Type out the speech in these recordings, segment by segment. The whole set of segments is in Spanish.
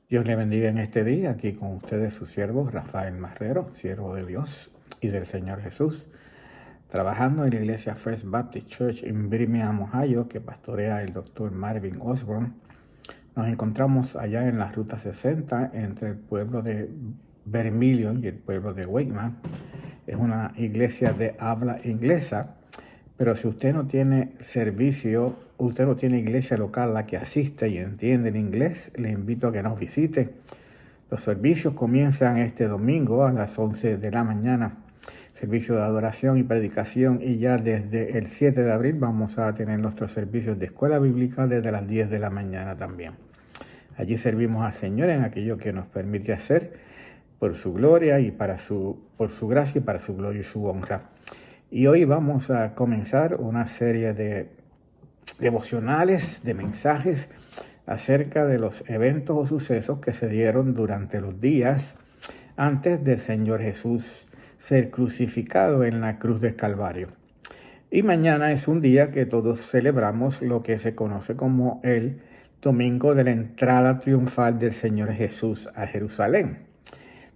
Dios le bendiga en este día, aquí con ustedes su siervo Rafael Marrero, siervo de Dios y del Señor Jesús, trabajando en la iglesia First Baptist Church en Birmingham, Ohio, que pastorea el doctor Marvin Osborne. Nos encontramos allá en la Ruta 60, entre el pueblo de Vermilion y el pueblo de Wakeman. Es una iglesia de habla inglesa, pero si usted no tiene servicio, usted no tiene iglesia local a la que asiste y entiende el inglés, le invito a que nos visite. Los servicios comienzan este domingo a las 11 de la mañana, servicio de adoración y predicación, y ya desde el 7 de abril vamos a tener nuestros servicios de escuela bíblica desde las 10 de la mañana también. Allí servimos al Señor en aquello que nos permite hacer por su gloria y por su gracia y para su gloria y su honra. Y hoy vamos a comenzar una serie de devocionales, de mensajes acerca de los eventos o sucesos que se dieron durante los días antes del Señor Jesús ser crucificado en la cruz del Calvario. Y mañana es un día que todos celebramos lo que se conoce como el Domingo de la entrada triunfal del Señor Jesús a Jerusalén.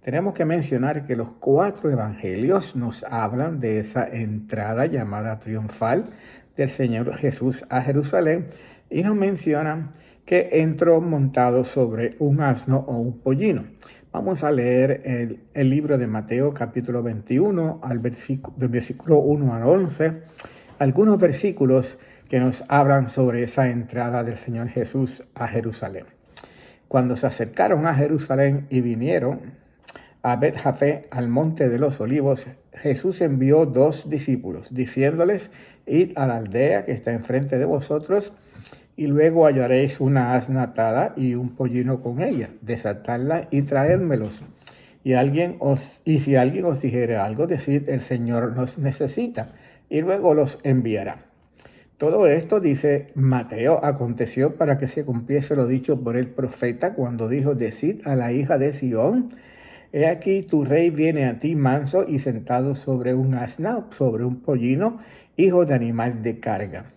Tenemos que mencionar que los 4 evangelios nos hablan de esa entrada llamada triunfal del Señor Jesús a Jerusalén y nos mencionan que entró montado sobre un asno o un pollino. Vamos a leer el libro de Mateo capítulo 21 del versículo 1 al 11, algunos versículos que nos hablan sobre esa entrada del Señor Jesús a Jerusalén. Cuando se acercaron a Jerusalén y vinieron a Bet-Jafé, al monte de los olivos, Jesús envió 2 discípulos, diciéndoles: id a la aldea que está enfrente de vosotros, y luego hallaréis una asna atada y un pollino con ella, desatadla y traédmelos. Y si alguien os dijere algo, decid: el Señor nos necesita, y luego los enviará. Todo esto, dice Mateo, aconteció para que se cumpliese lo dicho por el profeta cuando dijo: decid a la hija de Sión, he aquí tu rey viene a ti manso y sentado sobre un asna, sobre un pollino, hijo de animal de carga.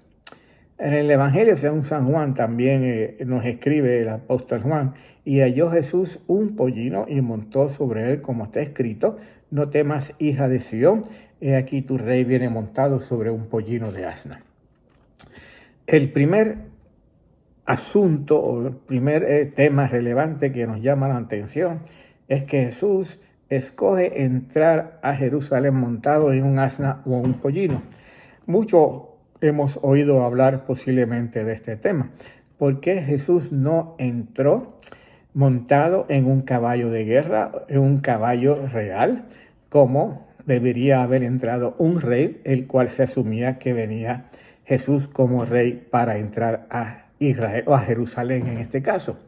En el Evangelio según San Juan también nos escribe el apóstol Juan: y halló Jesús un pollino y montó sobre él, como está escrito: no temas, hija de Sión, he aquí tu rey viene montado sobre un pollino de asna. El primer asunto o el primer tema relevante que nos llama la atención es que Jesús escoge entrar a Jerusalén montado en un asna o un pollino. Mucho hemos oído hablar posiblemente de este tema. ¿Por qué Jesús no entró montado en un caballo de guerra, en un caballo real, como debería haber entrado un rey, el cual se asumía que venía Jesús como rey para entrar a Israel o a Jerusalén en este caso?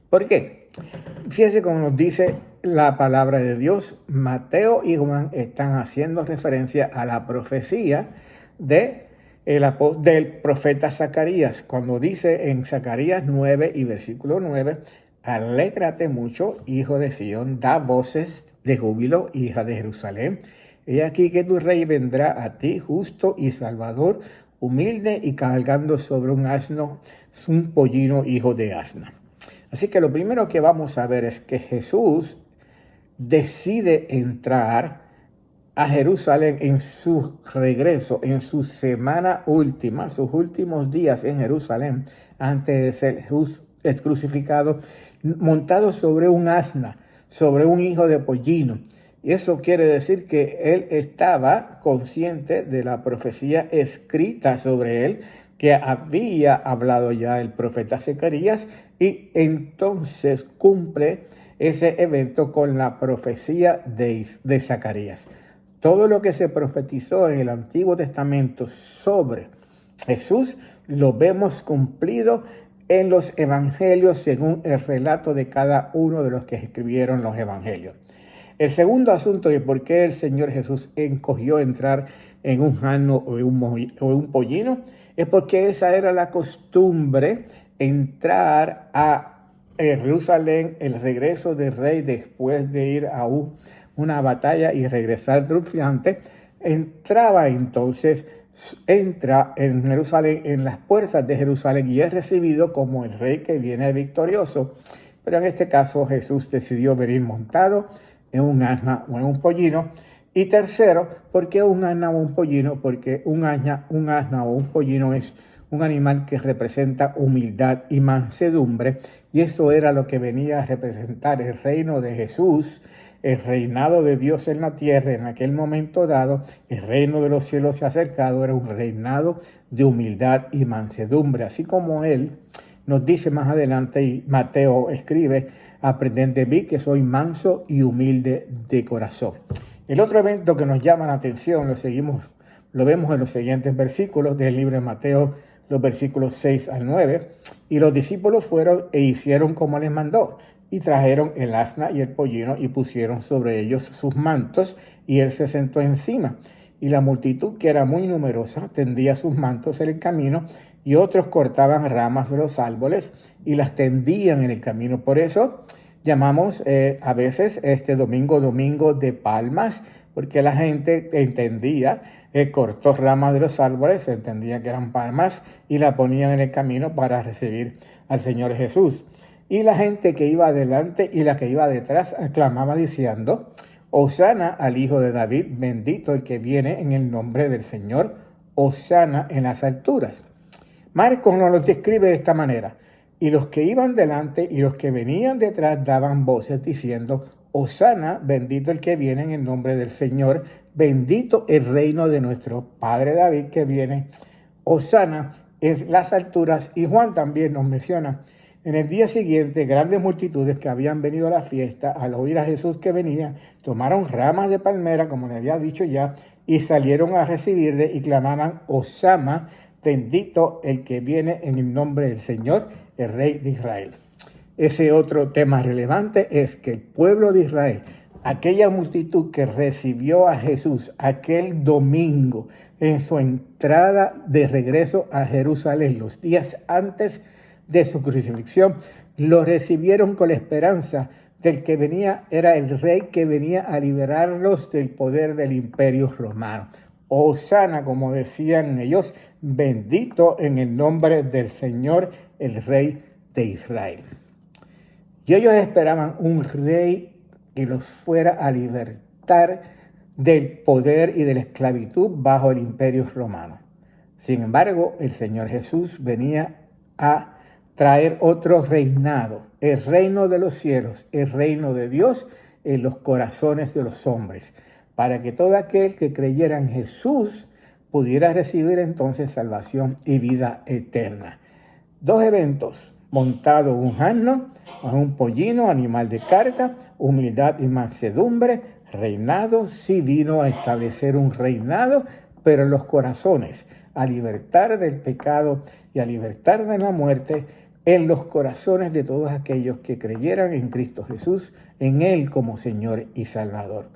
¿Por qué? Fíjese cómo nos dice la palabra de Dios. Mateo y Juan están haciendo referencia a la profecía del profeta Zacarías, cuando dice en Zacarías 9 y versículo 9: alégrate mucho, hijo de Sión, da voces de júbilo, hija de Jerusalén. He aquí que tu rey vendrá a ti, justo y salvador, humilde y cargando sobre un asno, un pollino, hijo de asna. Así que lo primero que vamos a ver es que Jesús decide entrar a Jerusalén en su regreso, en su semana última, sus últimos días en Jerusalén, antes de ser crucificado, montado sobre un asna, sobre un hijo de pollino. Y eso quiere decir que él estaba consciente de la profecía escrita sobre él, que había hablado ya el profeta Zacarías, y entonces cumple ese evento con la profecía de Zacarías. Todo lo que se profetizó en el Antiguo Testamento sobre Jesús lo vemos cumplido en los evangelios según el relato de cada uno de los que escribieron los evangelios. El segundo asunto de por qué el Señor Jesús escogió entrar en un asno o un pollino es porque esa era la costumbre, entrar a Jerusalén, el regreso del rey después de ir a una batalla y regresar triunfante. Entra en Jerusalén, en las puertas de Jerusalén, y es recibido como el rey que viene victorioso. pero en este caso Jesús decidió venir montado en un asna o en un pollino. Y tercero, ¿por qué un asna o un pollino? Porque un asna o un pollino es un animal que representa humildad y mansedumbre, y eso era lo que venía a representar el reino de Jesús, el reinado de Dios en la tierra en aquel momento dado. El reino de los cielos se ha acercado, era un reinado de humildad y mansedumbre, así como él nos dice más adelante, y Mateo escribe: aprended de mí que soy manso y humilde de corazón. El otro evento que nos llama la atención lo vemos en los siguientes versículos del libro de Mateo, los versículos 6 al 9. Y los discípulos fueron e hicieron como les mandó, y trajeron el asna y el pollino y pusieron sobre ellos sus mantos, y él se sentó encima. Y la multitud, que era muy numerosa, tendía sus mantos en el camino, y otros cortaban ramas de los árboles y las tendían en el camino. Por eso llamamos a veces este domingo de palmas, porque la gente entendía, cortó ramas de los árboles, entendía que eran palmas y la ponían en el camino para recibir al Señor Jesús. Y la gente que iba adelante y la que iba detrás aclamaba diciendo: Hosana al Hijo de David, bendito el que viene en el nombre del Señor, Hosana en las alturas. Marcos nos lo describe de esta manera: y los que iban delante y los que venían detrás daban voces diciendo: Hosana, bendito el que viene en el nombre del Señor, bendito el reino de nuestro Padre David que viene. Hosana en las alturas. Y Juan también nos menciona: en el día siguiente, grandes multitudes que habían venido a la fiesta, al oír a Jesús que venía, tomaron ramas de palmera, como le había dicho ya, y salieron a recibirle y clamaban: Hosana, bendito el que viene en el nombre del Señor, el Rey de Israel. Ese otro tema relevante es que el pueblo de Israel, aquella multitud que recibió a Jesús aquel domingo en su entrada de regreso a Jerusalén, los días antes de su crucifixión, lo recibieron con la esperanza del que venía, era el rey que venía a liberarlos del poder del imperio romano. Hosana, como decían ellos, bendito en el nombre del Señor, el Rey de Israel. Y ellos esperaban un rey que los fuera a libertar del poder y de la esclavitud bajo el imperio romano. Sin embargo, el Señor Jesús venía a traer otro reinado, el reino de los cielos, el reino de Dios en los corazones de los hombres, para que todo aquel que creyera en Jesús pudiera recibir entonces salvación y vida eterna. Dos eventos: montado en un asno, en un pollino, animal de carga, humildad y mansedumbre. Reinado, sí vino a establecer un reinado, pero en los corazones, a libertar del pecado y a libertar de la muerte, en los corazones de todos aquellos que creyeran en Cristo Jesús, en Él como Señor y Salvador.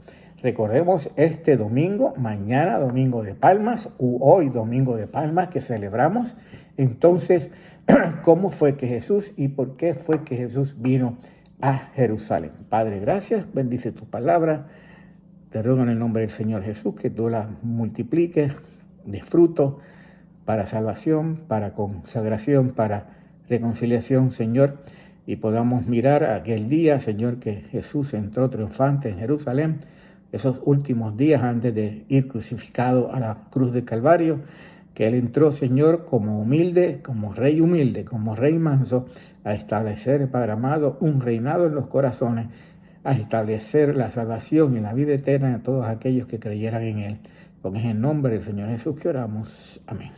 Recordemos este domingo, mañana domingo de Palmas, hoy domingo de Palmas que celebramos, entonces, cómo fue que Jesús y por qué fue que Jesús vino a Jerusalén. Padre, gracias, bendice tu palabra. Te ruego en el nombre del Señor Jesús que tú la multipliques de fruto para salvación, para consagración, para reconciliación, Señor, y podamos mirar aquel día, Señor, que Jesús entró triunfante en Jerusalén, esos últimos días antes de ir crucificado a la cruz del Calvario, que Él entró, Señor, como humilde, como Rey manso, a establecer, Padre amado, un reinado en los corazones, a establecer la salvación y la vida eterna de todos aquellos que creyeran en Él. Porque es en nombre del Señor Jesús que oramos. Amén.